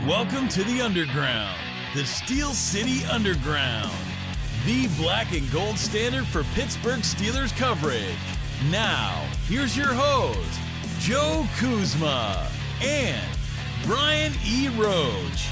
Welcome to the Underground, the Steel City Underground, the black and gold standard for Pittsburgh Steelers coverage. Now, here's your host, Joe Kuzma and Brian E. Roach.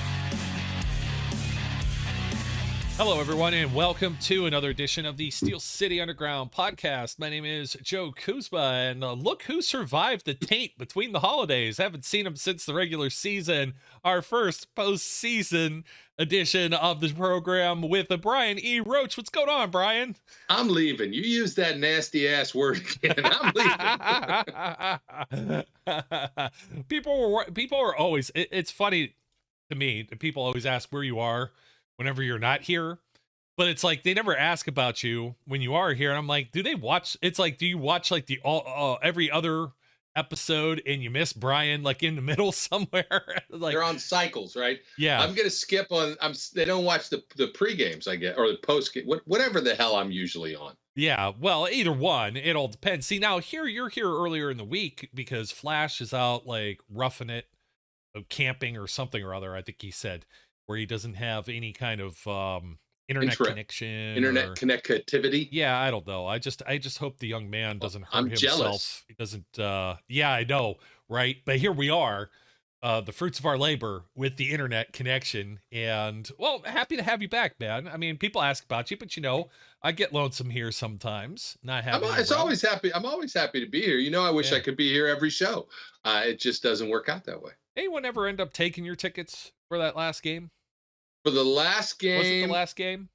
Hello, everyone, and welcome to another edition of the Steel City Underground podcast. My name is Joe Kuzma, and look who survived the taint between the holidays. I haven't seen him since the regular season, our first postseason edition of the program with Brian E. Roach. What's going on, Brian? I'm leaving. You use that nasty-ass word again. I'm leaving. People are always, it's funny to me that people always ask where you are whenever you're not here, but it's like they never ask about you when you are here. And I'm like, do they watch? It's like, do you watch like the every other episode and you miss Brian like in the middle somewhere? Like they're on cycles, right? Yeah, I'm gonna skip on. They don't watch the pre games, I guess, or the post game, whatever the hell I'm usually on. Yeah, well, either one. It all depends. See, now you're here earlier in the week because Flash is out like roughing it, camping or something or other. I think he said, where he doesn't have any kind of internet connection, connectivity. Yeah, I don't know. I just hope the young man doesn't hurt himself. Jealous. He doesn't. Yeah, I know, right? But here we are, the fruits of our labor with the internet connection, and well, happy to have you back, man. I mean, people ask about you, but you know, I get lonesome here sometimes. Not having. I'm always happy to be here. You know, I wish I could be here every show. It just doesn't work out that way. Anyone ever end up taking your tickets for that last game? For the last game, was it the last game?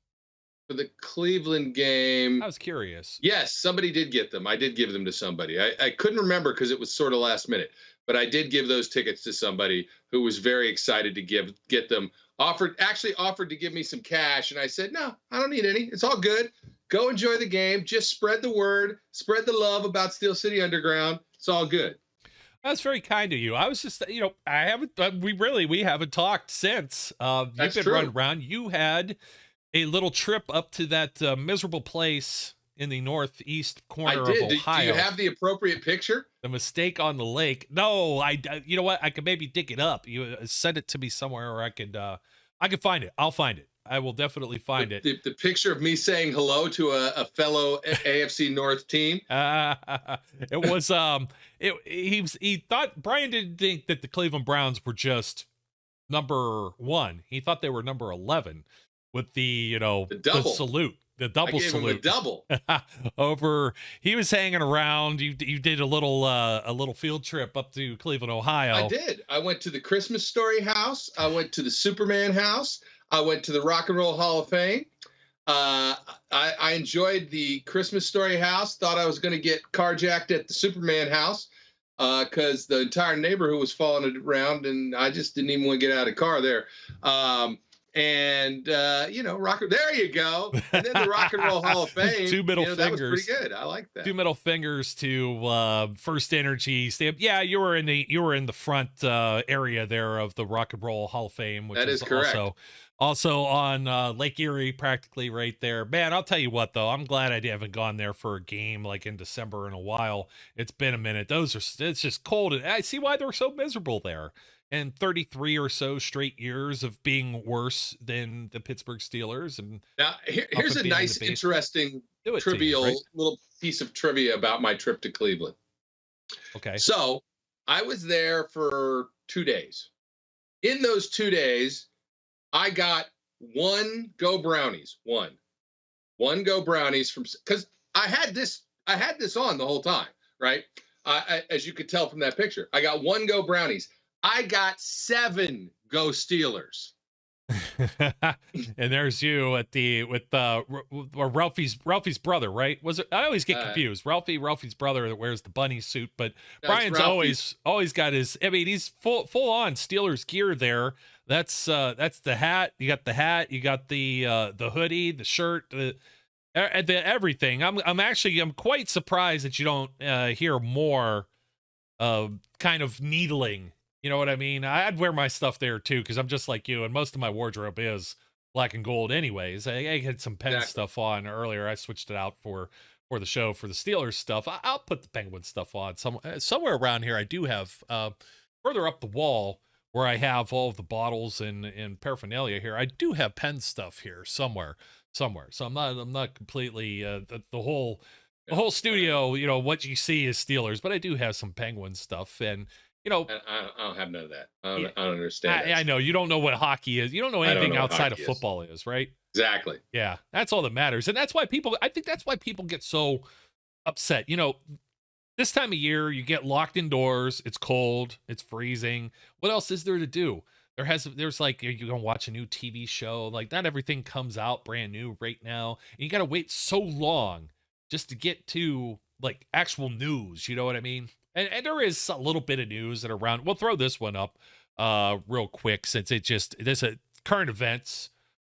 For the Cleveland game, I was curious. Yes, somebody did get them. I did give them to somebody. I couldn't remember because it was sort of last minute, but I did give those tickets to somebody who was very excited to get them. Offered to give me some cash, and I said, no, I don't need any. It's all good. Go enjoy the game. Just spread the word, spread the love about Steel City Underground. It's all good. That's very kind of you. I was just, you know, we haven't talked since. You've been running around. You had a little trip up to that miserable place in the northeast corner of Ohio. Do you have the appropriate picture? The mistake on the lake. No, you know what? I could maybe dig it up. You send it to me somewhere, or I could find it. I'll find it. I will definitely find it. The picture of me saying hello to a fellow AFC North team. It was he thought Brian didn't think that the Cleveland Browns were just number 1. He thought they were number 11 with the salute. The double salute. Him a double. He was hanging around. You did a little field trip up to Cleveland, Ohio. I did. I went to the Christmas Story house. I went to the Superman house. I went to the Rock and Roll Hall of Fame. I enjoyed the Christmas Story house. Thought I was going to get carjacked at the Superman house because the entire neighborhood was falling around, and I just didn't even want to get out of the car there. There you go. And then the Rock and Roll Hall of Fame. Two middle fingers. That was pretty good. I like that. 2 middle fingers to First Energy stamp. Yeah, you were in the front area there of the Rock and Roll Hall of Fame, which is correct. Also on Lake Erie, practically right there. Man, I'll tell you what, though, I'm glad I haven't gone there for a game like in December in a while. It's been a minute. It's just cold, and I see why they're so miserable there. And 33 or so straight years of being worse than the Pittsburgh Steelers. And now here's a nice, interesting, trivial little piece of trivia about my trip to Cleveland. Okay. So I was there for 2 days. In those 2 days, I got one Go Brownies. One Go Brownies because I had this on the whole time, right? As you could tell from that picture, I got one Go Brownies. I got 7 Go Steelers. And there's you with Ralphie's brother, right? Was it? I always get confused. Ralphie's brother that wears the bunny suit, but Brian's always got his. I mean, he's full on Steelers gear there. That's the hat. You got the hat. You got the hoodie, the shirt, the everything. I'm quite surprised that you don't hear more kind of needling. You know what I mean? I'd wear my stuff there too, because I'm just like you, and most of my wardrobe is black and gold anyways. I had some Penn stuff on earlier. I switched it out for the show for the Steelers stuff. I'll put the Penguin stuff on somewhere around here. I do have further up the wall where I have all of the bottles and paraphernalia here. I do have pen stuff here somewhere. So I'm not completely the whole studio. You know, what you see is Steelers, but I do have some Penguins stuff, and you know, I don't have none of that. I yeah, don't understand. I know you don't know what hockey is. You don't know anything outside of football is, right? Exactly. Yeah, that's all that matters, and that's why I think that's why people get so upset. You know, this time of year, you get locked indoors. It's cold. It's freezing. What else is there to do? There's like, you're going to watch a new TV show. Like, not everything comes out brand new right now. And you got to wait so long just to get to like actual news. You know what I mean? And there is a little bit of news that are around. We'll throw this one up real quick since there's a current events.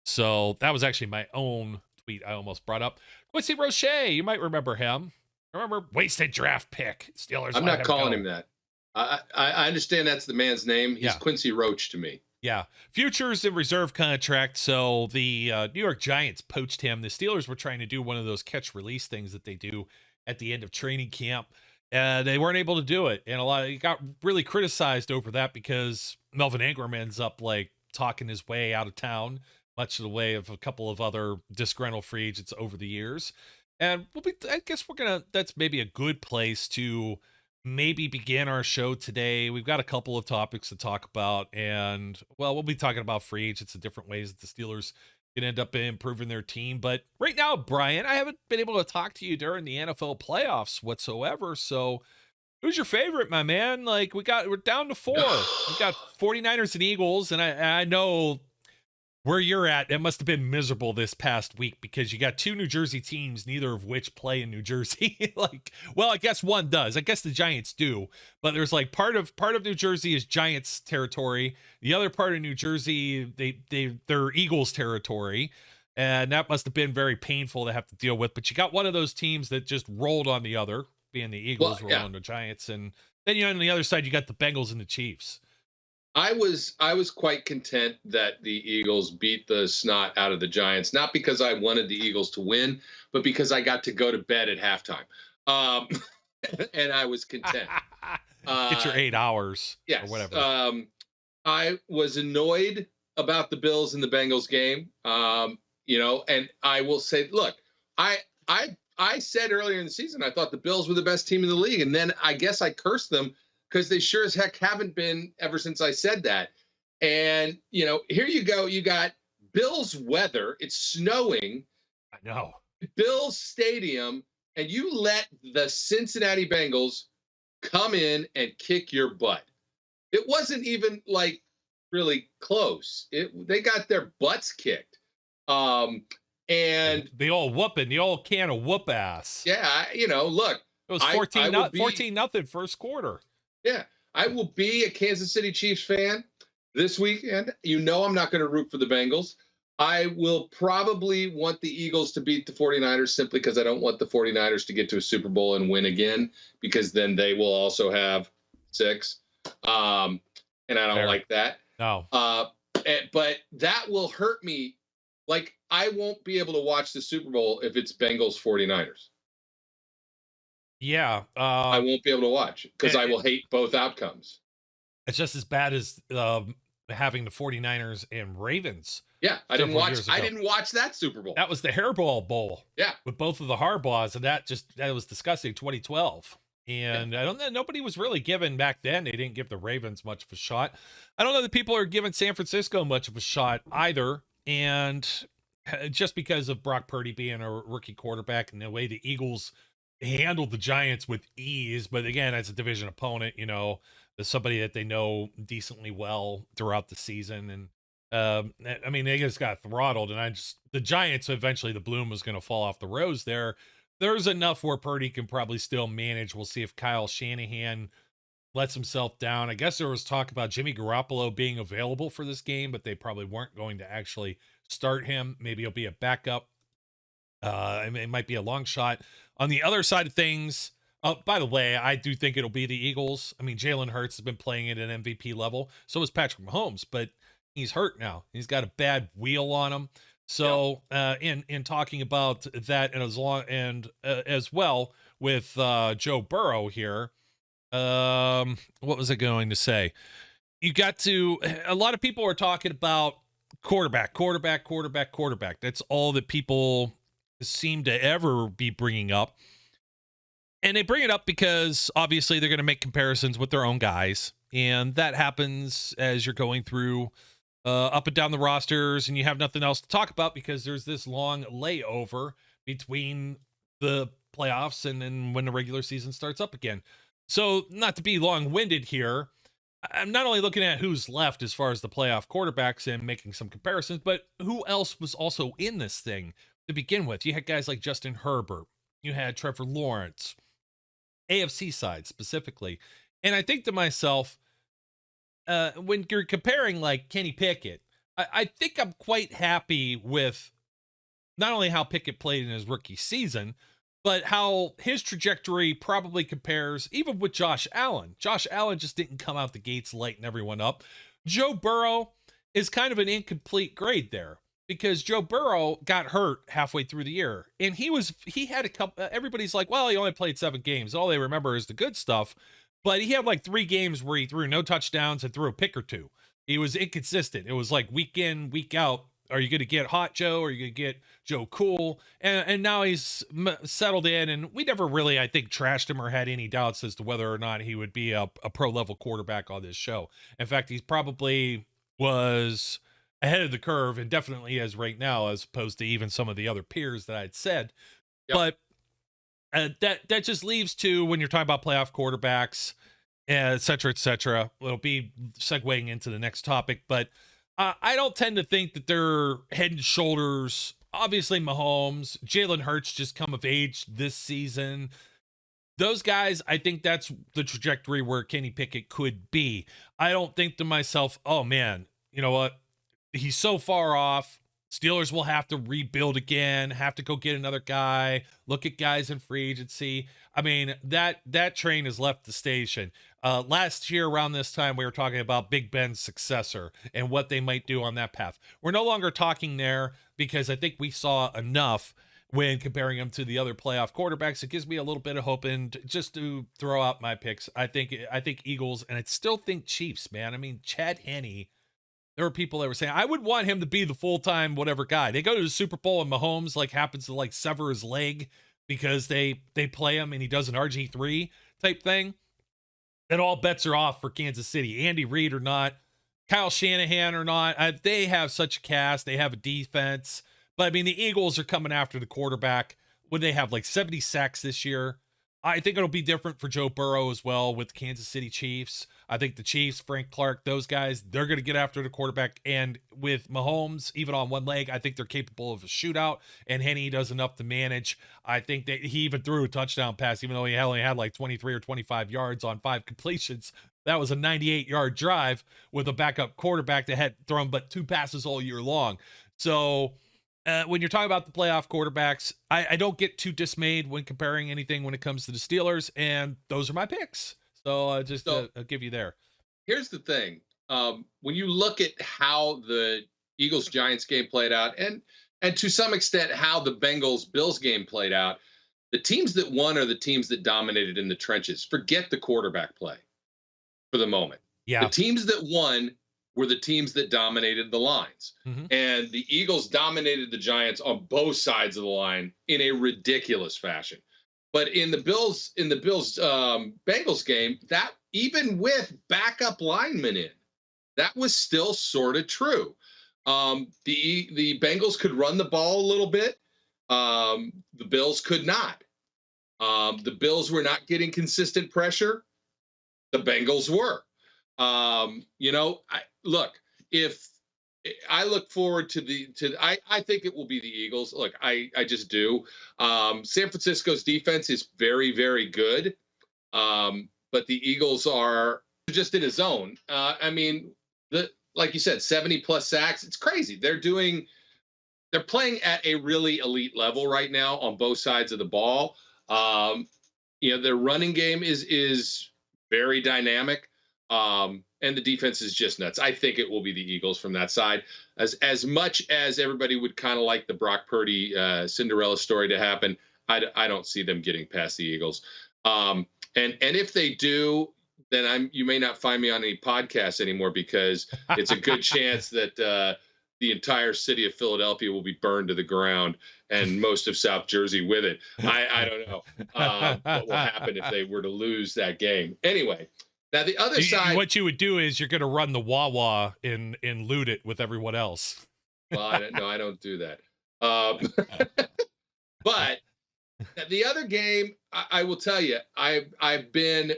So that was actually my own tweet I almost brought up. Quincy Roche, you might remember him. Remember, wasted draft pick. Steelers. I'm not calling him that. I understand that's the man's name. He's Quincy Roach to me. Yeah. Futures and reserve contract. So the New York Giants poached him. The Steelers were trying to do one of those catch release things that they do at the end of training camp. They weren't able to do it. And he got really criticized over that because Melvin Ingram ends up like talking his way out of town, much of the way of a couple of other disgruntled free agents over the years. And I guess that's maybe a good place to maybe begin our show today. We've got a couple of topics to talk about, and well, we'll be talking about free agents in different ways that the Steelers can end up improving their team. But right now, Brian, I haven't been able to talk to you during the NFL playoffs whatsoever. So who's your favorite, my man? Like we're down to 4. We got 49ers and Eagles, and I know where you're at, it must have been miserable this past week because you got 2 New Jersey teams, neither of which play in New Jersey. Like, well, I guess one does. I guess the Giants do, but there's like part of New Jersey is Giants territory. The other part of New Jersey, they're Eagles territory, and that must have been very painful to have to deal with. But you got one of those teams that just rolled on the other, being the Eagles, rolled on the Giants, and then on the other side you got the Bengals and the Chiefs. I was quite content that the Eagles beat the snot out of the Giants, not because I wanted the Eagles to win, but because I got to go to bed at halftime. And I was content. Get your 8 hours or whatever. I was annoyed about the Bills and the Bengals game. And I will say, look, I said earlier in the season, I thought the Bills were the best team in the league. And then I guess I cursed them because they sure as heck haven't been ever since I said that. And, here you go. You got Bills weather. It's snowing. I know. Bills Stadium. And you let the Cincinnati Bengals come in and kick your butt. It wasn't even like really close. They got their butts kicked. And the old whooping, the old can of whoop ass. Yeah, look. It was 14-0 first quarter. Yeah, I will be a Kansas City Chiefs fan this weekend. I'm not going to root for the Bengals. I will probably want the Eagles to beat the 49ers simply because I don't want the 49ers to get to a Super Bowl and win again, because then they will also have 6. And I don't like that. No. But that will hurt me. Like, I won't be able to watch the Super Bowl if it's Bengals 49ers. Yeah. I won't be able to watch because I will hate both outcomes. It's just as bad as having the 49ers and Ravens. Yeah, I didn't watch that Super Bowl. That was the Hairball Bowl. Yeah. With both of the Harbaughs, and that was disgusting, 2012. And I don't know, nobody was really given back then. They didn't give the Ravens much of a shot. I don't know that people are giving San Francisco much of a shot either. And just because of Brock Purdy being a rookie quarterback and the way the Eagles handled the Giants with ease, but again, as a division opponent, as somebody that they know decently well throughout the season. And they just got throttled, and the Giants, eventually the bloom was going to fall off the rose there. There's enough where Purdy can probably still manage. We'll see if Kyle Shanahan lets himself down. I guess there was talk about Jimmy Garoppolo being available for this game, but they probably weren't going to actually start him. Maybe he'll be a backup. It might be a long shot. On the other side of things, by the way, I do think it'll be the Eagles. I mean, Jalen Hurts has been playing at an MVP level. So is Patrick Mahomes, but he's hurt now. He's got a bad wheel on him. So in talking about that, and as well with Joe Burrow here, what was I going to say? you got to, a lot of people are talking about quarterback. That's all that people seem to ever be bringing up. And they bring it up because obviously they're going to make comparisons with their own guys. And that happens as you're going through up and down the rosters and you have nothing else to talk about because there's this long layover between the playoffs and then when the regular season starts up again. So not to be long-winded here, I'm not only looking at who's left as far as the playoff quarterbacks and making some comparisons, but who else was also in this thing to begin with. You had guys like Justin Herbert. You had Trevor Lawrence, AFC side specifically. And I think to myself, when you're comparing like Kenny Pickett, I think I'm quite happy with not only how Pickett played in his rookie season, but how his trajectory probably compares even with Josh Allen. Josh Allen just didn't come out the gates lighting everyone up. Joe Burrow is kind of an incomplete grade there because Joe Burrow got hurt halfway through the year. And he had a couple, everybody's like, well, he only played 7 games. All they remember is the good stuff. But he had like 3 games where he threw no touchdowns and threw a pick or 2. He was inconsistent. It was like week in, week out. Are you going to get hot Joe? Or are you going to get Joe cool? And now he's settled in. And we never really, I think, trashed him or had any doubts as to whether or not he would be a pro-level quarterback on this show. In fact, he probably was ahead of the curve and definitely is right now as opposed to even some of the other peers that I'd said. Yep. But that just leaves to when you're talking about playoff quarterbacks, et cetera, it'll be segueing into the next topic. But I don't tend to think that they're head and shoulders. Obviously, Mahomes, Jalen Hurts just come of age this season. Those guys, I think that's the trajectory where Kenny Pickett could be. I don't think to myself, oh man, you know what? He's so far off. Steelers will have to rebuild again, have to go get another guy, look at guys in free agency. I mean, that train has left the station. Last year around this time, we were talking about Big Ben's successor and what they might do on that path. We're no longer talking there because I think we saw enough when comparing him to the other playoff quarterbacks. It gives me a little bit of hope. And just to throw out my picks, I think Eagles, and I still think Chiefs, man. I mean, Chad Henne. There were people that were saying, I would want him to be the full-time whatever guy. They go to the Super Bowl and Mahomes like happens to like sever his leg because they play him and he does an RG3 type thing. Then all bets are off for Kansas City. Andy Reid or not, Kyle Shanahan or not. They have such a cast. They have a defense. But I mean, the Eagles are coming after the quarterback. Would they have like 70 sacks this year? I think it'll be different for Joe Burrow as well with Kansas City Chiefs. I think the Chiefs, Frank Clark, those guys, they're going to get after the quarterback. And with Mahomes, even on one leg, I think they're capable of a shootout. And Henne does enough to manage. I think that he even threw a touchdown pass, even though he only had like 23 or 25 yards on 5 completions. That was a 98-yard drive with a backup quarterback that had thrown but 2 passes all year long. So when you're talking about the playoff quarterbacks, I don't get too dismayed when comparing anything when it comes to the Steelers. And those are my picks. So I'll give you there. Here's the thing. When you look at how the Eagles-Giants game played out, and to some extent how the Bengals-Bills game played out, the teams that won are the teams that dominated in the trenches. Forget the quarterback play for the moment. Yeah. The teams that won were the teams that dominated the lines. Mm-hmm. And the Eagles dominated the Giants on both sides of the line in a ridiculous fashion. But in the Bills Bengals game, that even with backup linemen in, that was still sort of true. The Bengals could run the ball a little bit. The Bills could not. The Bills were not getting consistent pressure. The Bengals were. If I look forward I think it will be the Eagles. Look, I just do. San Francisco's defense is very, very good. But the Eagles are just in a zone. Like you said, 70 plus sacks. It's crazy. They're playing at a really elite level right now on both sides of the ball. Their running game is very dynamic. And the defense is just nuts. I think it will be the Eagles from that side. As much as everybody would kind of like the Brock Purdy Cinderella story to happen, I don't see them getting past the Eagles. And if they do, then you may not find me on any podcasts anymore, because it's a good chance that the entire city of Philadelphia will be burned to the ground, and most of South Jersey with it. I don't know what will happen if they were to lose that game. Anyway, now the other side. What you would do is you're going to run the Wawa and loot it with everyone else. Well, I don't do that. But the other game, I will tell you, I've been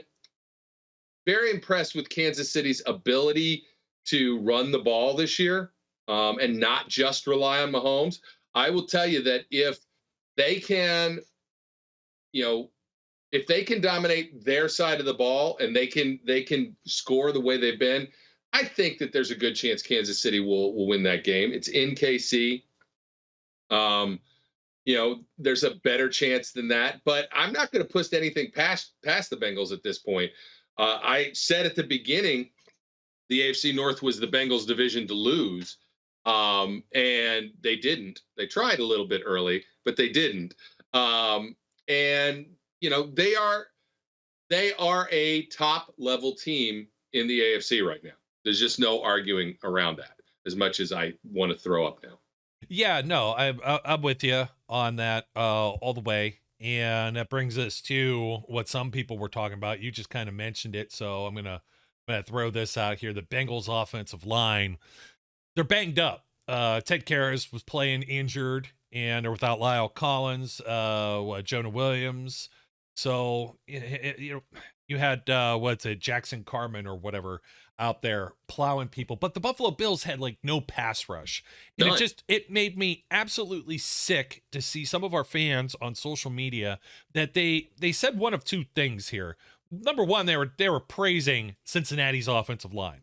very impressed with Kansas City's ability to run the ball this year, and not just rely on Mahomes. I will tell you that if they can, if they can dominate their side of the ball and they can score the way they've been, I think that there's a good chance Kansas City will win that game. It's in KC. There's a better chance than that, but I'm not going to push anything past the Bengals at this point. I said at the beginning, the AFC North was the Bengals division to lose, and they didn't. They tried a little bit early, but they didn't. And they are a top level team in the AFC right now. There's just no arguing around that, as much as I want to throw up now. Yeah, no, I'm with you on that all the way. And that brings us to what some people were talking about. You just kind of mentioned it, so I'm gonna throw this out here. The Bengals offensive line, they're banged up. Ted Karras was playing injured, and they're without Lyle Collins, Jonah Williams. So you had Jackson Carman or whatever out there plowing people, but the Buffalo Bills had like no pass rush, and it made me absolutely sick to see some of our fans on social media that they said one of two things here. Number one, they were praising Cincinnati's offensive line,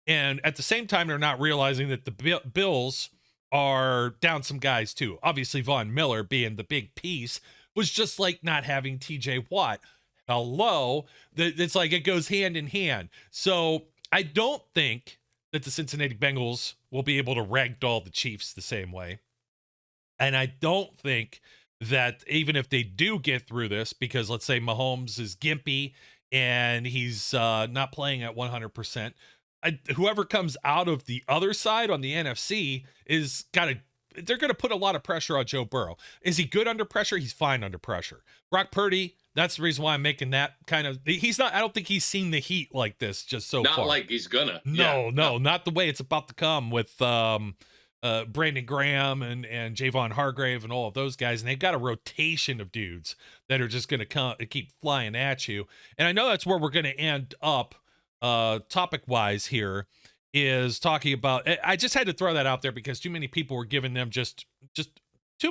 and at the same time they're not realizing that the Bills are down some guys too. Obviously Von Miller being the big piece was just like not having TJ Watt. Hello, it's like it goes hand in hand. So I don't think that the Cincinnati Bengals will be able to ragdoll the Chiefs the same way. And I don't think that even if they do get through this, because let's say Mahomes is gimpy and he's not playing at 100%, whoever comes out of the other side on the NFC they're going to put a lot of pressure on Joe Burrow. Is he good under pressure? He's fine under pressure. Brock Purdy, that's the reason why I'm making that kind of. He's not. I don't think he's seen the heat like this just so far. Not like he's gonna. No, not the way it's about to come with Brandon Graham and Javon Hargrave and all of those guys, and they've got a rotation of dudes that are just going to keep flying at you. And I know that's where we're going to end up, topic wise here. Is talking about. I just had to throw that out there because too many people were giving them just too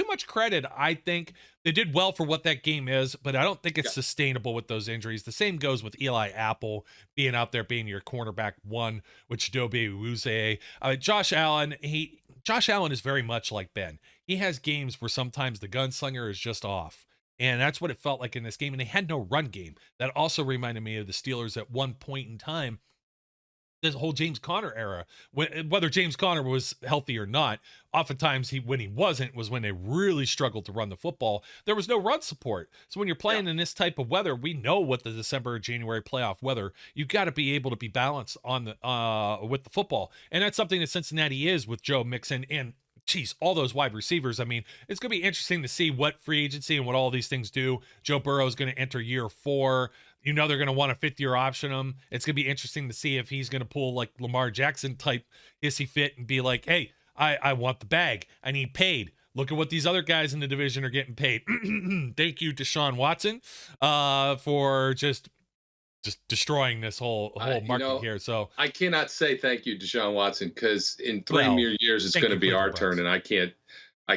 much credit. I think they did well for what that game is, but I don't think it's sustainable with those injuries. The same goes with Eli Apple being out there being your cornerback one with Chidobe Awuzie. Josh Allen is very much like Ben. He has games where sometimes the gunslinger is just off. And that's what it felt like in this game. And they had no run game. That also reminded me of the Steelers at one point in time. This whole James Conner era, whether James Conner was healthy or not, oftentimes when he wasn't was when they really struggled to run the football. There was no run support. So when you're playing in this type of weather, we know what the December, January playoff weather, you got to be able to be balanced on the with the football. And that's something that Cincinnati is with Joe Mixon and all those wide receivers. I mean, it's going to be interesting to see what free agency and what all these things do. Joe Burrow is going to enter year 4. They're going to want a 5th-year option him. It's going to be interesting to see if he's going to pull like Lamar Jackson type hissy fit and be like, hey, I want the bag. I need paid. Look at what these other guys in the division are getting paid. Thank you, Deshaun Watson, for just destroying this whole market here. So I cannot say thank you, Deshaun Watson, because in 3 more years it's going to be our turn, and I can't. I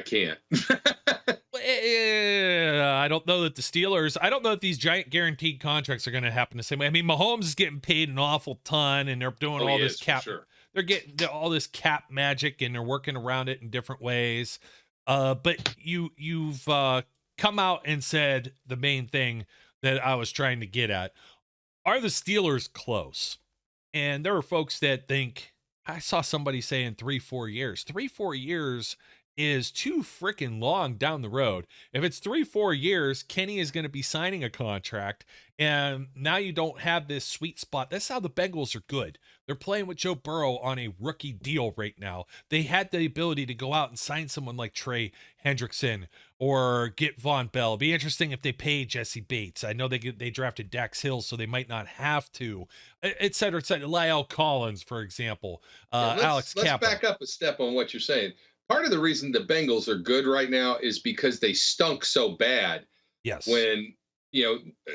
don't know that the Steelers. I don't know if these giant guaranteed contracts are going to happen the same way. I mean, Mahomes is getting paid an awful ton, and they're doing all this cap. Sure. They're getting all this cap magic, and they're working around it in different ways. But you've come out and said the main thing that I was trying to get at. Are the Steelers close? And there are folks that think, I saw somebody saying 3-4 years. 3-4 years is too freaking long down the road. If it's 3-4 years, Kenny is going to be signing a contract, and now you don't have this sweet spot. That's how the Bengals are good. They're playing with Joe Burrow on a rookie deal right now. They had the ability to go out and sign someone like Trey Hendrickson or get Von Bell. It'd be interesting if they pay Jesse Bates. I know they drafted Dax Hill, so they might not have to, et cetera, et cetera. Lyle Collins, for example, Alex Kappa. Let's back up a step on what you're saying. Part of the reason the Bengals are good right now is because they stunk so bad. Yes. When,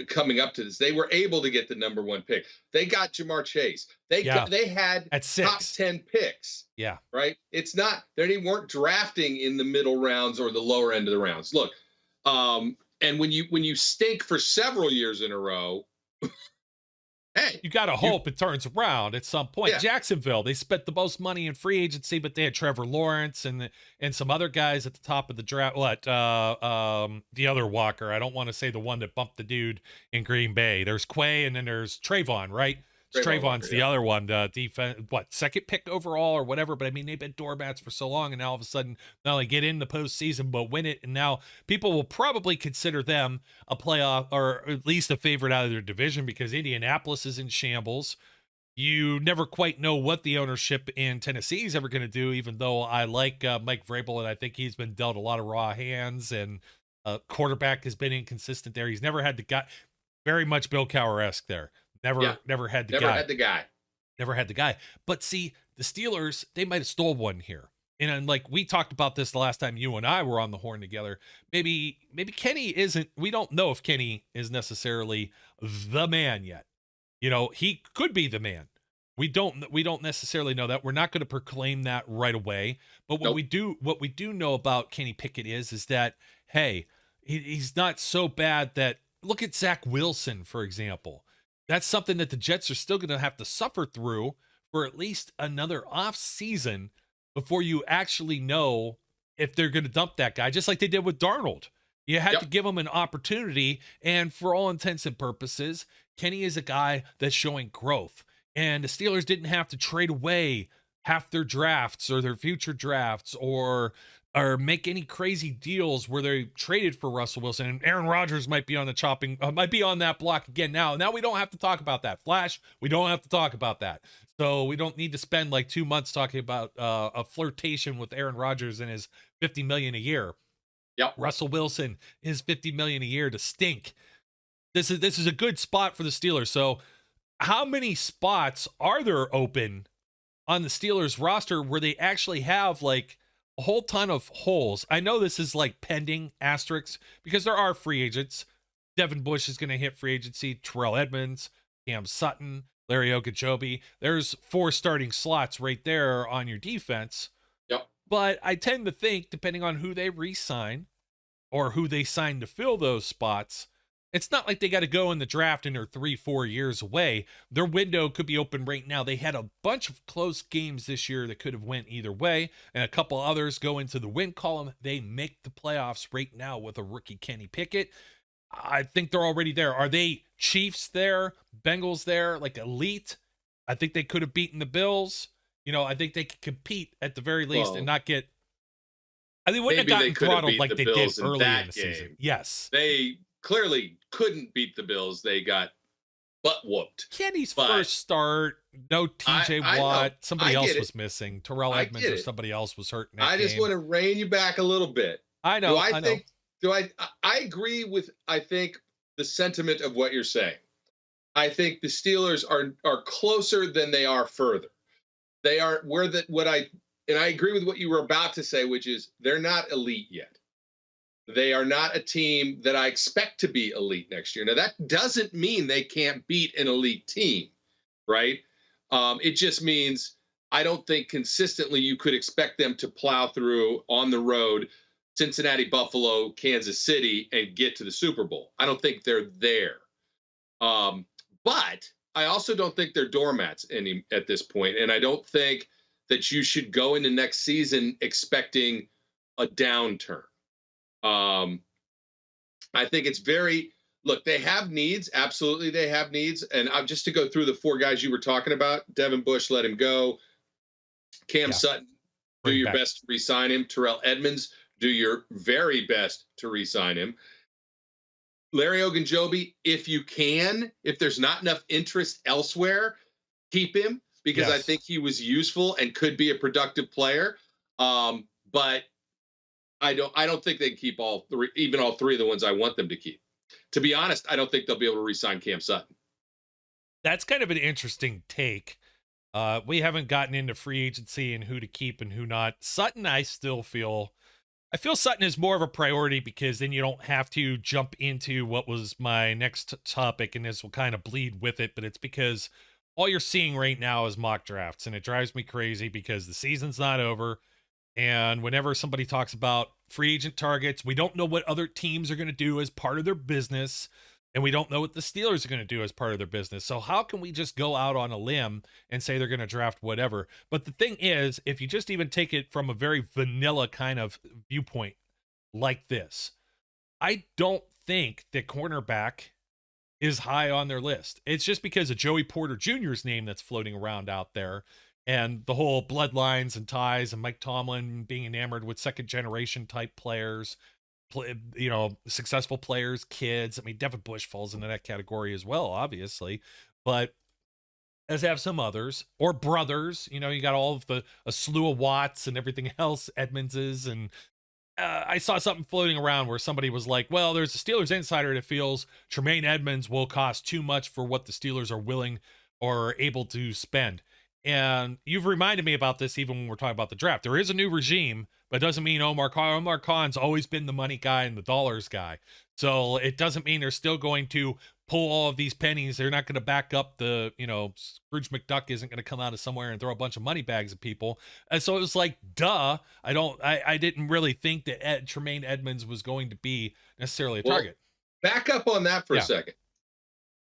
coming up to this, they were able to get the number 1 pick. They got Jamar Chase. They had at 6. top 10 picks. Yeah. Right. It's not, they weren't drafting in the middle rounds or the lower end of the rounds. Look, and when you stink for several years in a row, hey, you got to hope it turns around at some point. Yeah. Jacksonville, they spent the most money in free agency, but they had Trevor Lawrence and some other guys at the top of the draft. The other Walker. I don't want to say the one that bumped the dude in Green Bay. There's Quay, and then there's Trayvon, right? Trayvon's the other one, defense, second pick overall or whatever. But I mean, they've been doormats for so long, and now all of a sudden, not only get in the postseason, but win it. And now people will probably consider them a playoff or at least a favorite out of their division because Indianapolis is in shambles. You never quite know what the ownership in Tennessee is ever going to do, even though I like Mike Vrabel, and I think he's been dealt a lot of raw hands, and quarterback has been inconsistent there. He's never had the guy, very much Bill Cowher-esque there. Never had the guy. But see, the Steelers, they might have stole one here. And like we talked about this the last time you and I were on the horn together. Maybe Kenny isn't. We don't know if Kenny is necessarily the man yet. He could be the man. We don't necessarily know that. We're not going to proclaim that right away. But what we do know about Kenny Pickett is that, hey, he's not so bad that, look at Zach Wilson, for example. That's something that the Jets are still going to have to suffer through for at least another off season before you actually know if they're going to dump that guy, just like they did with Darnold. You had to give him an opportunity, and for all intents and purposes, Kenny is a guy that's showing growth, and the Steelers didn't have to trade away half their drafts or their future drafts or make any crazy deals where they traded for Russell Wilson. And Aaron Rodgers might be on that block again. Now we don't have to talk about that. Flash, we don't have to talk about that. So we don't need to spend like 2 months talking about a flirtation with Aaron Rodgers and his $50 million a year. Yep. Russell Wilson, his $50 million a year to stink. This is a good spot for the Steelers. So how many spots are there open on the Steelers roster where they actually have like a whole ton of holes? I know this is like pending asterisks because there are free agents. Devin Bush is going to hit free agency. Terrell Edmonds, Cam Sutton, Larry Ogunjobi. There's 4 starting slots right there on your defense. Yep. But I tend to think, depending on who they re-sign or who they sign to fill those spots, it's not like they got to go in the draft and they're 3-4 years away. Their window could be open right now. They had a bunch of close games this year that could have went either way, and a couple others go into the win column. They make the playoffs right now with a rookie Kenny Pickett. I think they're already there. Are they Chiefs there, Bengals there, like elite? I think they could have beaten the Bills. I think they could compete at the very least and not get. They wouldn't have gotten throttled like they did early in the season. Yes, they clearly couldn't beat the Bills. They got butt whooped. Kenny's first start, no TJ Watt. Somebody else was missing. Terrell Edmonds or somebody else was hurt in that just want to rein you back a little bit. I know. I agree with, I think, the sentiment of what you're saying. I think the Steelers are closer than they are further. They are and I agree with what you were about to say, which is they're not elite yet. They are not a team that I expect to be elite next year. Now, that doesn't mean they can't beat an elite team, right? It just means I don't think consistently you could expect them to plow through on the road Cincinnati, Buffalo, Kansas City, and get to the Super Bowl. I don't think they're there. But I also don't think they're doormats at this point. And I don't think that you should go into next season expecting a downturn. I think it's look, they have needs. Absolutely, they have needs. And just to go through the 4 guys you were talking about, Devin Bush, let him go. Cam Sutton, Do your best to re-sign him. Terrell Edmonds, do your very best to re-sign him. Larry Ogunjobi, if you can, if there's not enough interest elsewhere, keep him, because I think he was useful and could be a productive player. But I don't think they can keep all three, even all three of the ones I want them to keep. To be honest, I don't think they'll be able to re-sign Cam Sutton. That's kind of an interesting take. We haven't gotten into free agency and who to keep and who not. Sutton, I feel Sutton is more of a priority, because then you don't have to jump into what was my next topic, and this will kind of bleed with it, but it's because all you're seeing right now is mock drafts, and it drives me crazy because the season's not over. And whenever somebody talks about free agent targets, we don't know what other teams are going to do as part of their business. And we don't know what the Steelers are going to do as part of their business. So how can we just go out on a limb and say they're going to draft whatever? But the thing is, if you just even take it from a very vanilla kind of viewpoint like this, I don't think that cornerback is high on their list. It's just because of Joey Porter Jr.'s name that's floating around out there, and the whole bloodlines and ties, and Mike Tomlin being enamored with second generation type players. Successful players, kids. I mean, Devin Bush falls into that category as well, obviously, but as have some others, or brothers. You got all of a slew of Watts and everything else, Edmondses, and I saw something floating around where somebody was like, well, there's a Steelers insider that feels Tremaine Edmonds will cost too much for what the Steelers are willing or able to spend. And you've reminded me about this even when we're talking about the draft. There is a new regime, but it doesn't mean Omar Khan's always been the money guy and the dollars guy. So it doesn't mean they're still going to pull all of these pennies. They're not going to back up Scrooge McDuck isn't going to come out of somewhere and throw a bunch of money bags at people. And so it was like, duh. I didn't really think that Tremaine Edmonds was going to be necessarily a target. Back up on that for a second.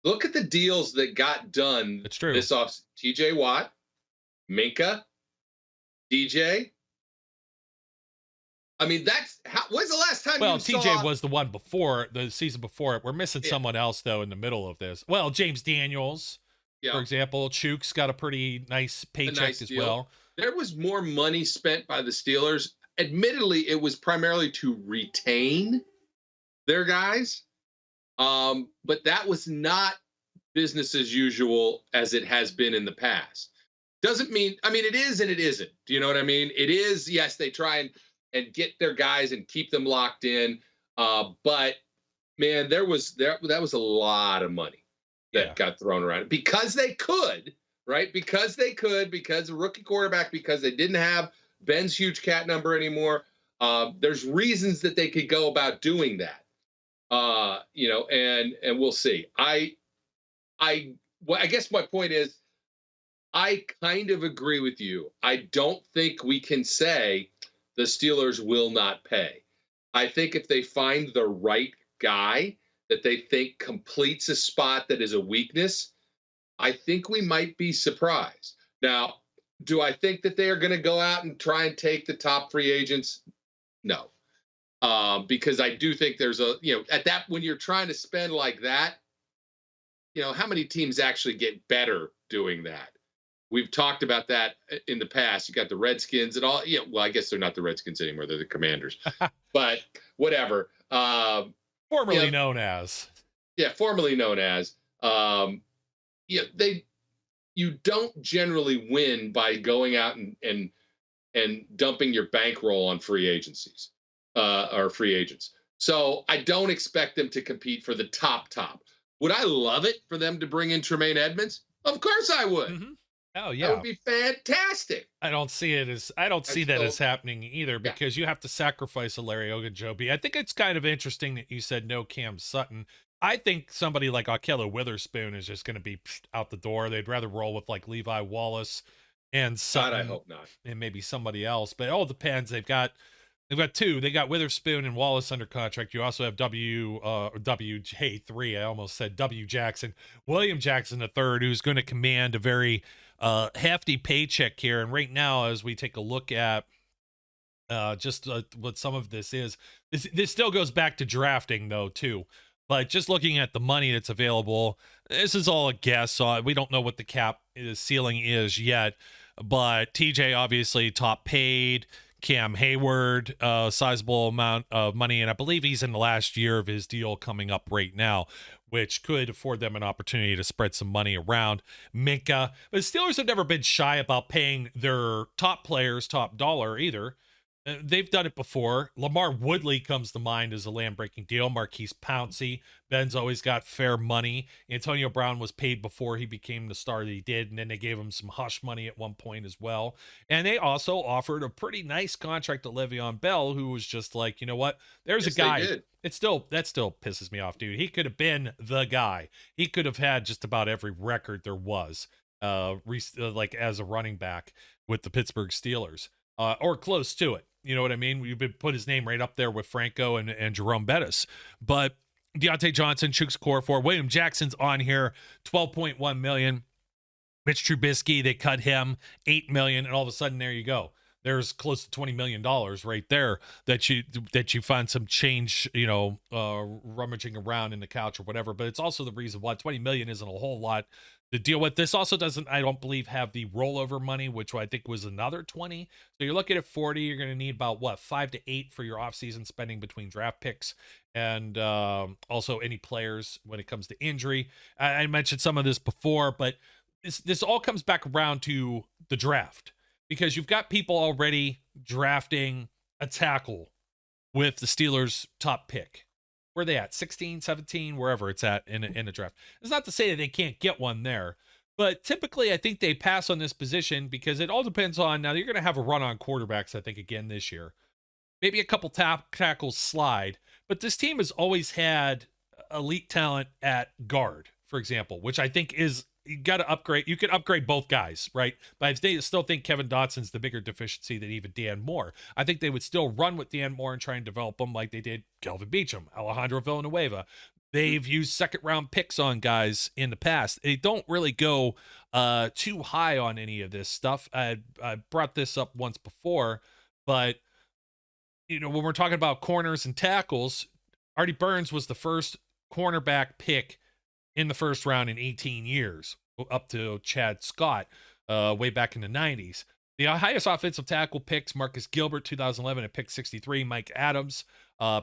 Look at the deals that got done. It's true. This off TJ Watt, Minka, DJ. I mean, when's the last time you saw... TJ was the one before, the season before it. We're missing someone else, though, in the middle of this. Well, James Daniels, for example. Chooks got a pretty nice paycheck as well. There was more money spent by the Steelers. Admittedly, it was primarily to retain their guys. But that was not business as usual as it has been in the past. Doesn't mean, it is and it isn't. Do you know what I mean? It is, yes, they try and get their guys and keep them locked in. But man, that was a lot of money that got thrown around because they could, right? Because a rookie quarterback, because they didn't have Ben's huge cat number anymore. There's reasons that they could go about doing that. And we'll see. I guess my point is, I kind of agree with you. I don't think we can say the Steelers will not pay. I think if they find the right guy that they think completes a spot that is a weakness, I think we might be surprised. Now, do I think that they are going to go out and try and take the top free agents? No. Because I do think there's when you're trying to spend like that, how many teams actually get better doing that? We've talked about that in the past. You got the Redskins and all. Well, I guess they're not the Redskins anymore. They're the Commanders. But whatever. Formerly known as. Yeah, formerly known as. You don't generally win by going out and dumping your bankroll on free agencies. Or free agents. So I don't expect them to compete for the top. Would I love it for them to bring in Tremaine Edmonds? Of course I would. Mm-hmm. Oh yeah. That would be fantastic. I don't see that as happening either, because you have to sacrifice a Larry Ogunjobi. I think it's kind of interesting that you said no Cam Sutton. I think somebody like Ahkello Witherspoon is just going to be out the door. They'd rather roll with like Levi Wallace and Sutton. God, I hope not. And maybe somebody else, but it all depends. They've got two. They got Witherspoon and Wallace under contract. You also have WJ3. I almost said W Jackson, William Jackson III, who's going to command a very hefty paycheck here. And right now, as we take a look at what some of this is, this still goes back to drafting though too. But just looking at the money that's available, this is all a guess. So we don't know what the cap ceiling is yet. but TJ obviously top paid. Cam Hayward, sizable amount of money, and I believe he's in the last year of his deal coming up right now, which could afford them an opportunity to spread some money around. Minka, but the Steelers have never been shy about paying their top players top dollar either. They've done it before. Lamar Woodley comes to mind as a land-breaking deal. Marquise Pouncey. Ben's always got fair money. Antonio Brown was paid before he became the star that he did, and then they gave him some hush money at one point as well. And they also offered a pretty nice contract to Le'Veon Bell, who was just like, you know what? There's a guy. That still pisses me off, dude. He could have been the guy. He could have had just about every record there was, like as a running back with the Pittsburgh Steelers, or close to it. You know what I mean? We've been put his name right up there with Franco and Jerome Bettis. But Deontay Johnson, Chuks Okorafor, William Jackson's on here, $12.1 million. Mitch Trubisky, they cut him $8 million, and all of a sudden there you go. There's close to $20 million right there that you find some change, rummaging around in the couch or whatever. But it's also the reason why $20 million isn't a whole lot to deal with. This also doesn't, I don't believe, have the rollover money, which I think was another 20. So you're looking at 40. You're going to need about 5 to 8 for your offseason spending between draft picks and also any players when it comes to injury. I mentioned some of this before, but this all comes back around to the draft, because you've got people already drafting a tackle with the Steelers' top pick. Where are they at? 16, 17, wherever it's at in the draft. It's not to say that they can't get one there, but typically I think they pass on this position because it all depends on, now you're going to have a run on quarterbacks, I think, again this year. Maybe a couple tackles slide, but this team has always had elite talent at guard, for example, which I think is, you got to upgrade. You could upgrade both guys, right? But I still think Kevin Dotson's the bigger deficiency than even Dan Moore. I think they would still run with Dan Moore and try and develop him like they did Kelvin Beachum, Alejandro Villanueva. They've used second-round picks on guys in the past. They don't really go too high on any of this stuff. I brought this up once before, but when we're talking about corners and tackles, Artie Burns was the first cornerback pick in the first round in 18 years, up to Chad Scott way back in the 90s. The highest offensive tackle picks, Marcus Gilbert, 2011 at pick 63, Mike Adams,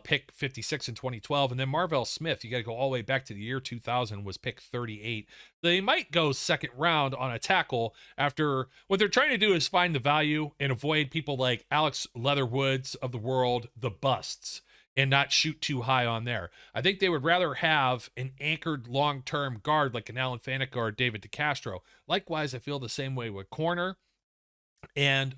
pick 56 in 2012, and then Marvell Smith, you got to go all the way back to the year 2000, was pick 38. They might go second round on a tackle after, what they're trying to do is find the value and avoid people like Alex Leatherwoods of the world, the busts, and not shoot too high on there. I think they would rather have an anchored long-term guard like an Alan Faneca or David DeCastro. Likewise, I feel the same way with corner, and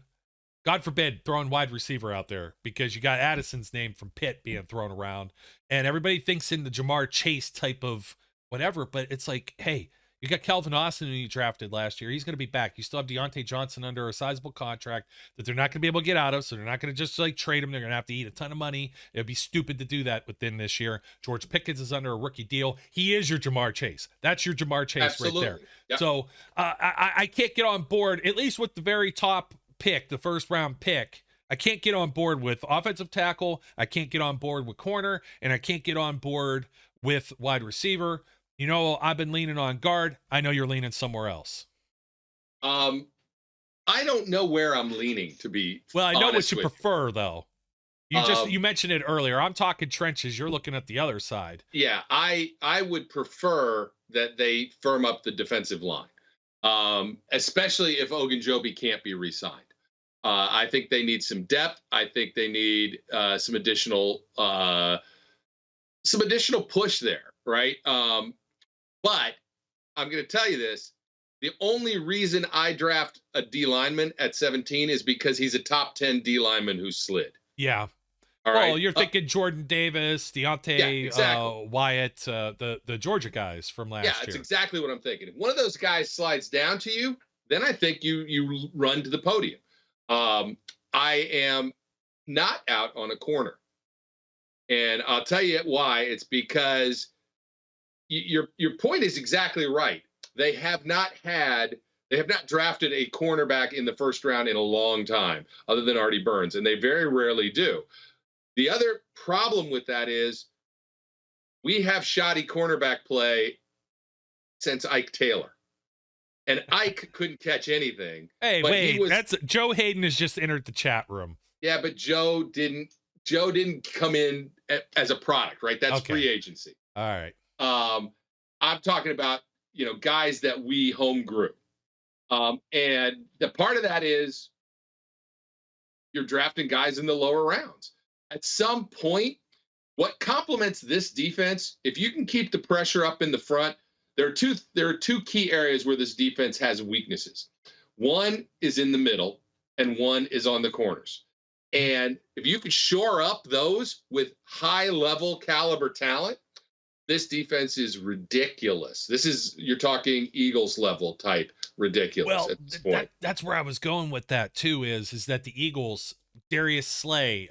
God forbid throwing wide receiver out there, because you got Addison's name from Pitt being thrown around, and everybody thinks in the Jamar Chase type of whatever, but it's like, hey, you got Calvin Austin, who you drafted last year. He's going to be back. You still have Deontay Johnson under a sizable contract that they're not going to be able to get out of, so they're not going to just trade him. They're going to have to eat a ton of money. It would be stupid to do that within this year. George Pickens is under a rookie deal. He is your Jamar Chase. That's your Jamar Chase. Absolutely. Right there. Yep. So I can't get on board, at least with the very top pick, the first round pick. I can't get on board with offensive tackle. I can't get on board with corner, and I can't get on board with wide receiver. I've been leaning on guard. I know you're leaning somewhere else. I don't know where I'm leaning, to be well, I know what you prefer, you. Though. You mentioned it earlier. I'm talking trenches. You're looking at the other side. Yeah, I would prefer that they firm up the defensive line, especially if Ogunjobi can't be re-signed. I think they need some depth. I think they need some additional push there, right? But I'm going to tell you this. The only reason I draft a D lineman at 17 is because he's a top 10 D lineman who slid. Yeah. All right. You're thinking Jordan Davis, Deontay, yeah, exactly. Wyatt, the Georgia guys from last year. Yeah, that's exactly what I'm thinking. If one of those guys slides down to you, then I think you run to the podium. I am not out on a corner. And I'll tell you why. It's because your point is exactly right. They have not drafted a cornerback in the first round in a long time, other than Artie Burns, and they very rarely do. The other problem with that is we have shoddy cornerback play since Ike Taylor. and Ike couldn't catch anything. Hey, wait, that's Joe Hayden has just entered the chat room. Yeah, but Joe didn't come in as a product, right? That's free agency. All right. I'm talking about, guys that we home grew. And the part of that is you're drafting guys in the lower rounds. At some point, what complements this defense, if you can keep the pressure up in the front, there are two key areas where this defense has weaknesses. One is in the middle and one is on the corners. And if you can shore up those with high level caliber talent, this defense is ridiculous. You're talking Eagles level type ridiculous at this point. That's where I was going with that too, is that the Eagles, Darius Slay,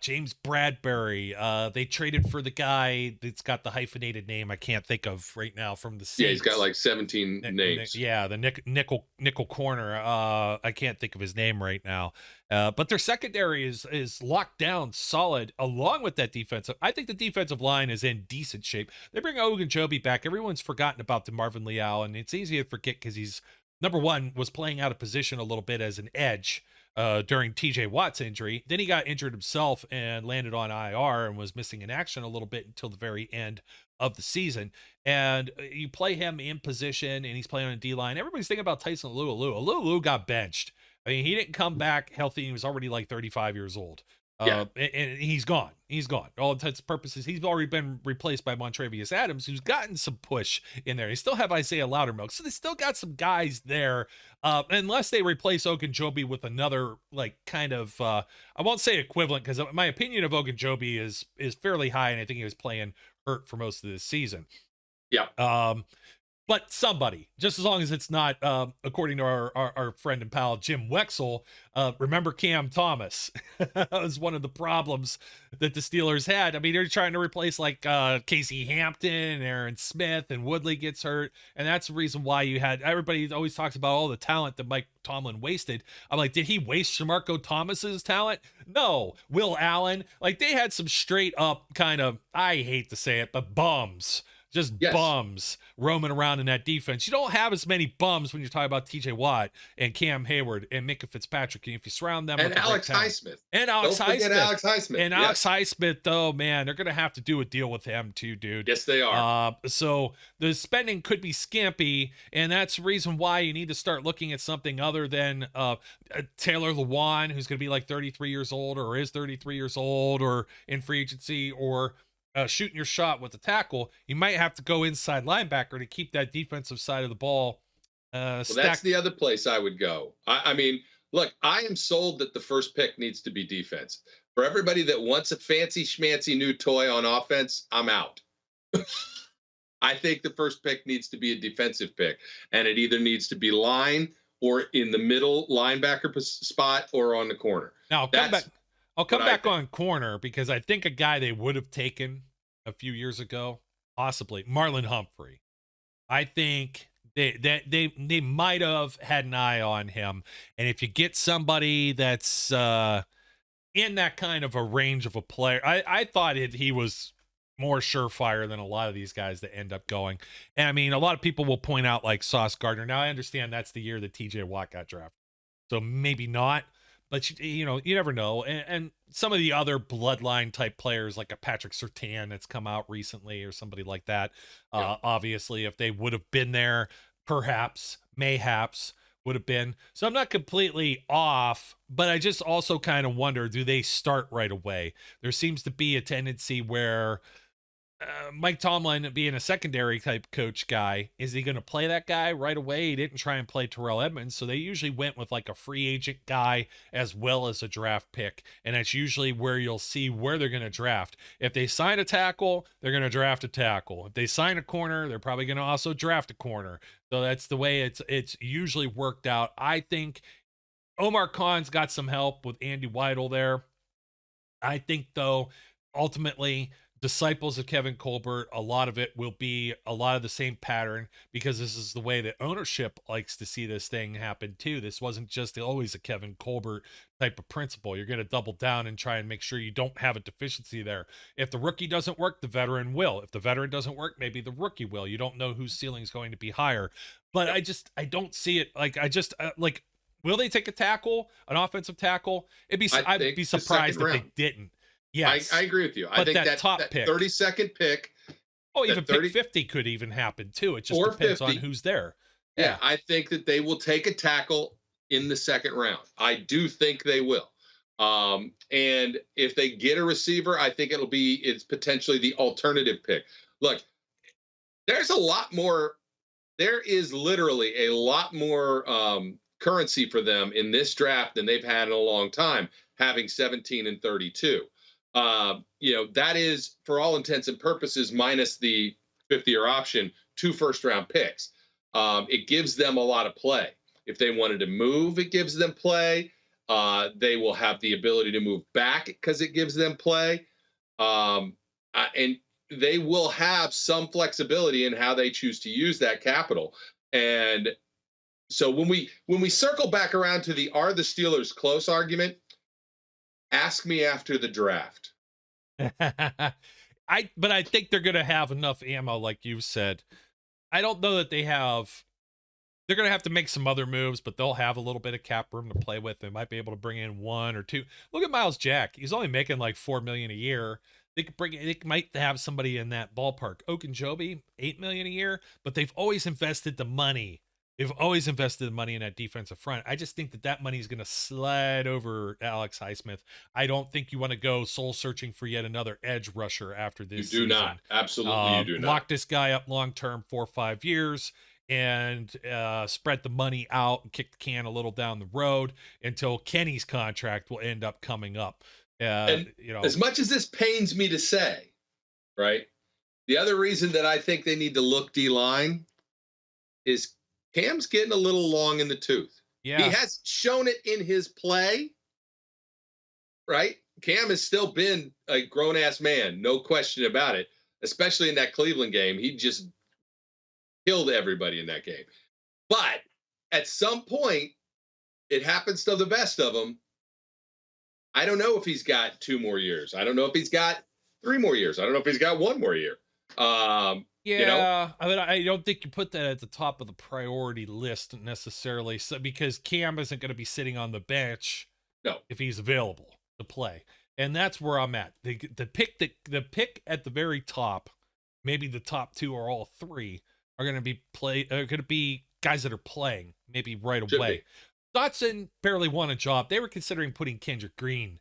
James Bradbury, they traded for the guy that's got the hyphenated name I can't think of right now from the Saints. Yeah, he's got like 17 names. The nickel corner. I can't think of his name right now. But their secondary is locked down solid along with that defense. I think the defensive line is in decent shape. They bring Ogunjobi back. Everyone's forgotten about DeMarvin Leal, and it's easy to forget because he's, number one, was playing out of position a little bit as an edge during TJ Watt's injury. Then he got injured himself and landed on IR and was missing in action a little bit until the very end of the season. And you play him in position and he's playing on a D-line. Everybody's thinking about Tyson Alualu. Alualu got benched. I mean, he didn't come back healthy. He was already like 35 years old. And he's gone. He's gone. All intents and purposes, he's already been replaced by Montravius Adams, who's gotten some push in there. They still have Isaiah Loudermilk, so they still got some guys there. Unless they replace Ogunjobi with another, like, kind of, I won't say equivalent, because my opinion of Ogunjobi is fairly high, and I think he was playing hurt for most of this season. Yeah. But somebody, just as long as it's not, according to our friend and pal Jim Wexel, remember Cam Thomas. That was one of the problems that the Steelers had. I mean, they're trying to replace like Casey Hampton and Aaron Smith, and Woodley gets hurt, and that's the reason why you had, everybody always talks about all the talent that Mike Tomlin wasted. I'm like, did he waste Shamarko Thomas's talent? No. Will Allen, like, they had some straight up kind of, I hate to say it, but bums. Just bums roaming around in that defense. You don't have as many bums when you're talking about TJ Watt and Cam Hayward and Minka Fitzpatrick. And if you surround them with Alex Highsmith. Alex Highsmith. And Alex Highsmith, though, man, they're going to have to do a deal with him too, dude. Yes, they are. So the spending could be skimpy, and that's the reason why you need to start looking at something other than Taylor Lewan, who's going to be like 33 years old or is 33 years old or in free agency, or shooting your shot with the tackle. You might have to go inside linebacker to keep that defensive side of the ball stacked. That's the other place I would go. I mean, look, I am sold that the first pick needs to be defense. For everybody that wants a fancy schmancy new toy on offense, I'm out. I think the first pick needs to be a defensive pick, and it either needs to be line or in the middle linebacker spot or on the corner. Now, I'll come back on corner, because I think a guy they would have taken a few years ago, possibly Marlon Humphrey. I think they might have had an eye on him. And if you get somebody that's in that kind of a range of a player, I thought he was more surefire than a lot of these guys that end up going. And I mean, a lot of people will point out like Sauce Gardner. Now I understand that's the year that TJ Watt got drafted, so maybe not. But, you never know. And some of the other bloodline type players, like a Patrick Surtain that's come out recently or somebody like that, obviously, if they would have been there, mayhaps would have been. So I'm not completely off, but I just also kind of wonder, do they start right away? There seems to be a tendency where Mike Tomlin, being a secondary type coach guy, is he going to play that guy right away? He didn't try and play Terrell Edmonds, so they usually went with like a free agent guy as well as a draft pick, and that's usually where you'll see where they're going to draft. If they sign a tackle, they're going to draft a tackle. If they sign a corner, they're probably going to also draft a corner. So that's the way it's usually worked out. I think Omar Khan's got some help with Andy Weidel there. I think, though, ultimately, disciples of Kevin Colbert, a lot of it will be a lot of the same pattern, because this is the way that ownership likes to see this thing happen too. This wasn't just always a Kevin Colbert type of principle. You're going to double down and try and make sure you don't have a deficiency there. If the rookie doesn't work, the veteran will. If the veteran doesn't work, maybe the rookie will. You don't know whose ceiling is going to be higher. But I don't see it. Like, will they take a tackle, an offensive tackle? I'd be surprised if they didn't. Yes, I agree with you. I think that top pick, 32nd pick. Oh, even pick 50 could even happen too. It just depends on who's there. Yeah, I think that they will take a tackle in the second round. I do think they will. And if they get a receiver, I think it's potentially the alternative pick. Look, there is literally a lot more currency for them in this draft than they've had in a long time, having 17 and 32. That is, for all intents and purposes, minus the 5th-year option, 2 first-round picks. It gives them a lot of play. If they wanted to move, it gives them play. They will have the ability to move back because it gives them play. And they will have some flexibility in how they choose to use that capital. And so when we circle back around to are the Steelers close argument, ask me after the draft. But I think they're going to have enough ammo, like you said. I don't know that they're going to have to make some other moves, but they'll have a little bit of cap room to play with. They might be able to bring in 1 or 2. Look at Miles Jack. He's only making like $4 million a year. They might have somebody in that ballpark. Ogunjobi, $8 million a year, but they've always invested the money. They've always invested the money in that defensive front. I just think that money is going to slide over Alex Highsmith. I don't think you want to go soul searching for yet another edge rusher after this season. You do not. Absolutely, you do not. Lock this guy up long-term, 4 or 5 years, and spread the money out and kick the can a little down the road until Kenny's contract will end up coming up. As much as this pains me to say, right, the other reason that I think they need to look D-line is Cam's getting a little long in the tooth. Yeah. He has shown it in his play, right? Cam has still been a grown-ass man, no question about it, especially in that Cleveland game. He just killed everybody in that game. But at some point, it happens to the best of them. I don't know if he's got 2 more years. I don't know if he's got 3 more years. I don't know if he's got 1 more year. I mean, I don't think you put that at the top of the priority list necessarily, because Cam isn't going to be sitting on the bench if he's available to play, and that's where I'm at. The pick at the very top, maybe the top 2 or all 3 are going to be guys that are playing maybe right away. Dotson barely won a job. They were considering putting Kendrick Green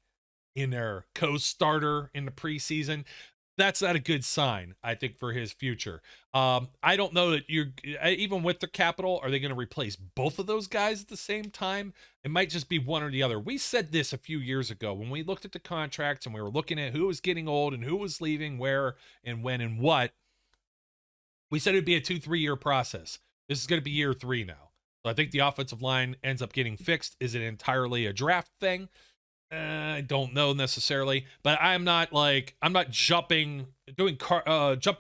in their co-starter in the preseason. That's not a good sign, I think, for his future. I don't know that even with the capital, are they going to replace both of those guys at the same time? It might just be one or the other. We said this a few years ago when we looked at the contracts and we were looking at who was getting old and who was leaving, where and when and what. We said it'd be a 2-3 year process. This is going to be year 3 now. So I think the offensive line ends up getting fixed. Is it entirely a draft thing? I don't know necessarily, but I'm not jumping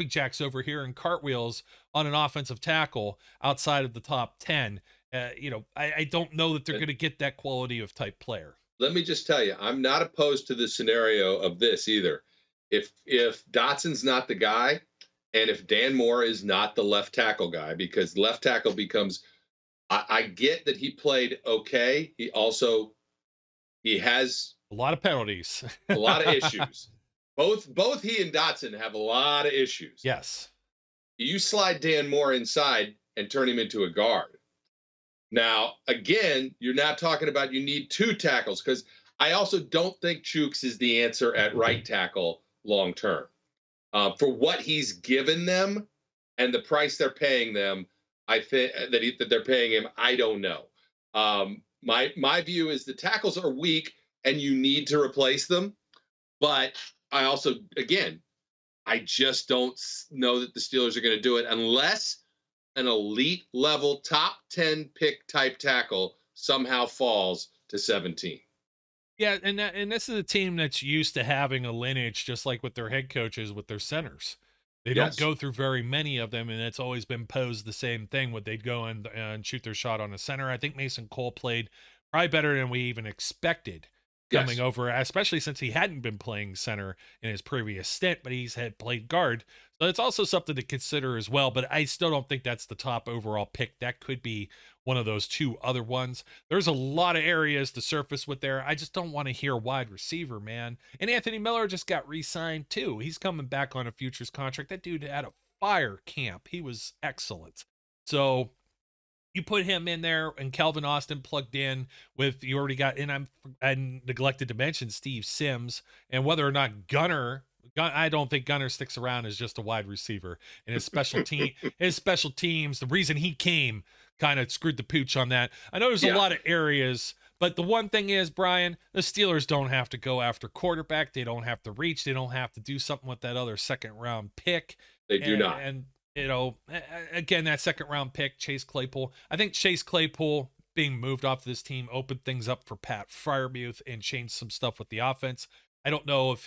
jacks over here and cartwheels on an offensive tackle outside of the top 10. I don't know that they're going to get that quality of type player. Let me just tell you, I'm not opposed to the scenario of this either. If Dotson's not the guy, and if Dan Moore is not the left tackle guy, because left tackle becomes, I get that he played okay. He has a lot of penalties, a lot of issues. Both he and Dotson have a lot of issues. Yes. You slide Dan Moore inside and turn him into a guard. Now, again, you're not talking about you need 2 tackles, because I also don't think Chooks is the answer at right tackle long term. For what he's given them and the price they're paying them, I think that they're paying him, I don't know. My view is the tackles are weak and you need to replace them. But I also, again, I just don't know that the Steelers are going to do it unless an elite level top 10 pick type tackle somehow falls to 17. Yeah, and this is a team that's used to having a lineage, just like with their head coaches, with their centers. They don't go through very many of them, and it's always been posed the same thing. Would they'd go and shoot their shot on a center? I think Mason Cole played probably better than we even expected coming over, especially since he hadn't been playing center in his previous stint, but he's had played guard. So it's also something to consider as well, but I still don't think that's the top overall pick. That could be one of those two other ones. There's a lot of areas to surface with there. I just don't want to hear wide receiver, man. And Anthony Miller just got re-signed too. He's coming back on a futures contract. That dude had a fire camp. He was excellent. So you put him in there and Kelvin Austin plugged in with, you already got, and I neglected to mention Steve Sims, and whether or not I don't think Gunner sticks around as just a wide receiver, and his special teams, the reason he came kind of screwed the pooch on that. I know there's a lot of areas, but the one thing is, Brian, the Steelers don't have to go after quarterback. They don't have to reach. They don't have to do something with that other second round pick. They do not. And you know, again, that second round pick, Chase Claypool. I think Chase Claypool being moved off this team opened things up for Pat Freiermuth and changed some stuff with the offense. I don't know if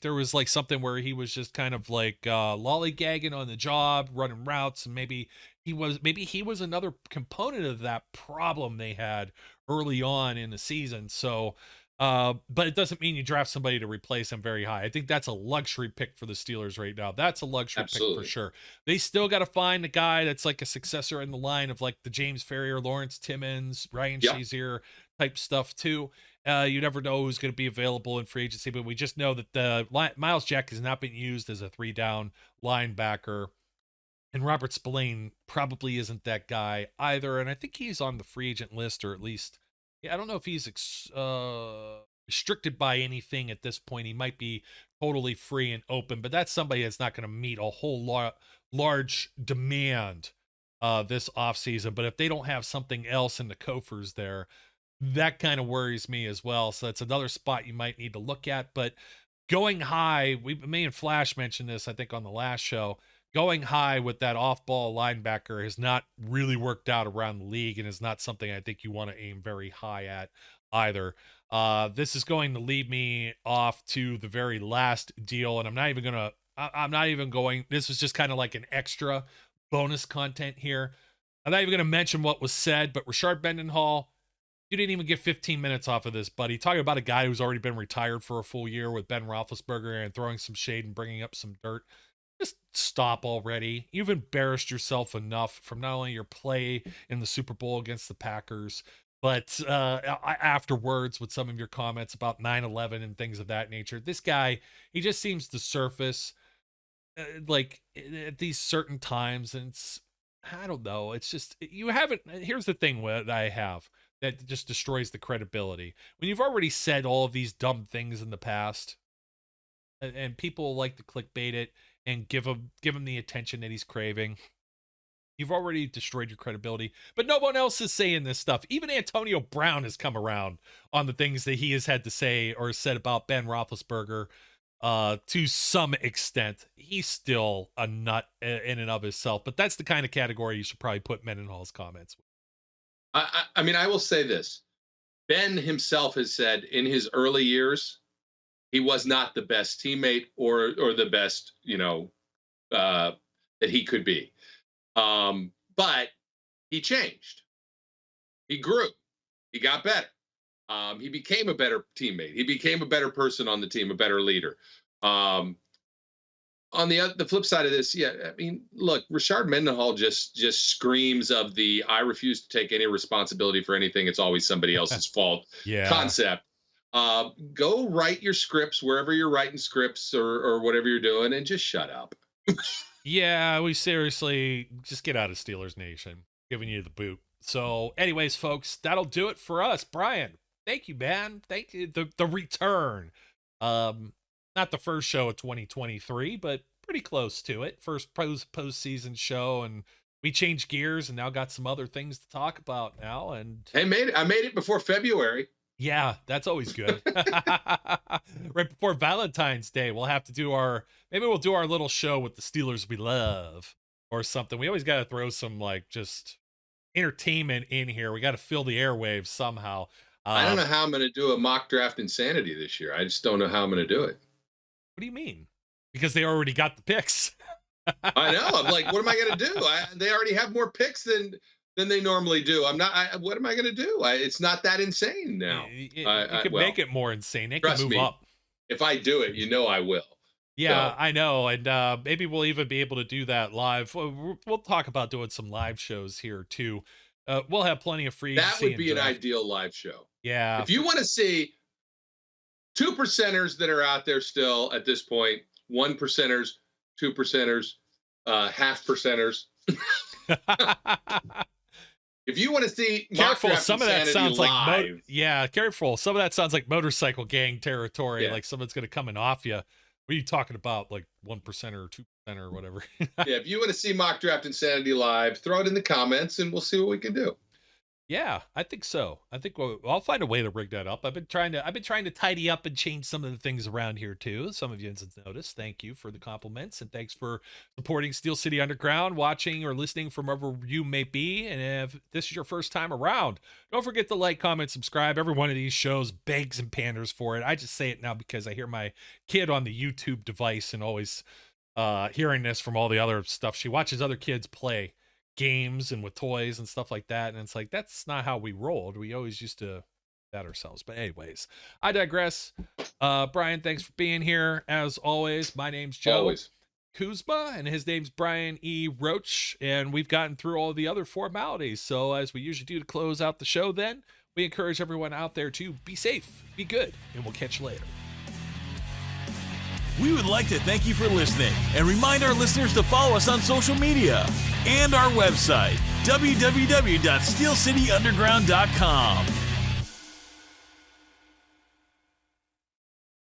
there was like something where he was just kind of like lollygagging on the job, running routes, and maybe he was another component of that problem they had early on in the season. So but it doesn't mean you draft somebody to replace him very high. I think that's a luxury pick for the Steelers right now. That's a luxury pick for sure. They still got to find a guy that's like a successor in the line of like the James Ferrier, Lawrence Timmons, Ryan Shazier type stuff too. You never know who's going to be available in free agency, but we just know that the Miles Jack has not been used as a 3-down linebacker, and Robert Spillane probably isn't that guy either. And I think he's on the free agent list, or at least, I don't know if he's restricted by anything at this point. He might be totally free and open, but that's somebody that's not going to meet a whole large demand this offseason. But if they don't have something else in the coffers there, that kind of worries me as well. So that's another spot you might need to look at. But going high, me and Flash mentioned this, I think, on the last show. Going high with that off-ball linebacker has not really worked out around the league, and is not something I think you want to aim very high at either. This is going to lead me off to the very last deal, and I'm not even going, this was just kind of like an extra bonus content here. I'm not even going to mention what was said, but Rashard Mendenhall, you didn't even get 15 minutes off of this, buddy. Talking about a guy who's already been retired for a full year with Ben Roethlisberger and throwing some shade and bringing up some dirt. Just stop already. You've embarrassed yourself enough from not only your play in the Super Bowl against the Packers, but afterwards with some of your comments about 9/11 and things of that nature. This guy, he just seems to surface like at these certain times, and I don't know. It's just, you haven't. Here's the thing that I have that just destroys the credibility. When you've already said all of these dumb things in the past, and people like to clickbait it and give him the attention that he's craving, you've already destroyed your credibility. But no one else is saying this stuff. Even Antonio Brown has come around on the things that he has had to say or said about Ben Roethlisberger. To some extent, he's still a nut in and of himself, but that's the kind of category you should probably put Mendenhall's comments with. I mean, I will say this. Ben himself has said in his early years, he was not the best teammate or the best, that he could be. But he changed. He grew. He got better. He became a better teammate. He became a better person on the team, a better leader. On the flip side of this, I mean, look, Rashard Mendenhall just screams of the "I refuse to take any responsibility for anything. It's always somebody else's fault" concept. Go write your scripts wherever you're writing scripts or whatever you're doing, and just shut up. Yeah, we seriously just get out of Steelers Nation, giving you the boot. So, anyways, folks, that'll do it for us. Brian, thank you, man. Thank you. The return. Not the first show of 2023, but pretty close to it. First postseason show, and we changed gears and now got some other things to talk about now. And I made it before February. Yeah, that's always good. Right before Valentine's Day, we'll do our little show with the Steelers we love or something. We always got to throw some like just entertainment in here. We got to fill the airwaves somehow. I don't know how I'm going to do a mock draft insanity this year. I just don't know how I'm going to do it. What do you mean? Because they already got the picks. I know. I'm like, what am I going to do? They already have more picks than they normally do. I'm not. What am I going to do? It's not that insane now. You can make it more insane. It can move up. If I do it, I will. Yeah, so. I know. And maybe we'll even be able to do that live. We'll talk about doing some live shows here too. We'll have plenty of free. That would be an ideal live show. Yeah. If you want to see 2%ers that are out there still at this point, 1%ers, 2%ers, half percenters. If you want to see, careful. Some of that sounds live, like careful. Some of that sounds like motorcycle gang territory. Yeah. Like someone's going to come in off you. What are you talking about? Like 1% or 2% or whatever. Yeah, if you want to see mock draft insanity live, throw it in the comments and we'll see what we can do. Yeah, I think so. I think I'll find a way to rig that up. I've been trying to tidy up and change some of the things around here too. Some of you have noticed. Thank you for the compliments and thanks for supporting Steel City Underground, watching or listening from wherever you may be. And if this is your first time around, don't forget to like, comment, subscribe. Every one of these shows begs and panders for it. I just say it now because I hear my kid on the YouTube device and always hearing this from all the other stuff. She watches other kids play games and with toys and stuff like that, and it's like that's not how we rolled. We always used to that ourselves. But anyways, I digress. Brian, thanks for being here as always. My name's Joe Kuzma and his name's Brian E. Roach, and we've gotten through all the other formalities. So as we usually do to close out the show, then we encourage everyone out there to be safe, be good, and we'll catch you later. We would like to thank you for listening and remind our listeners to follow us on social media and our website, www.steelcityunderground.com.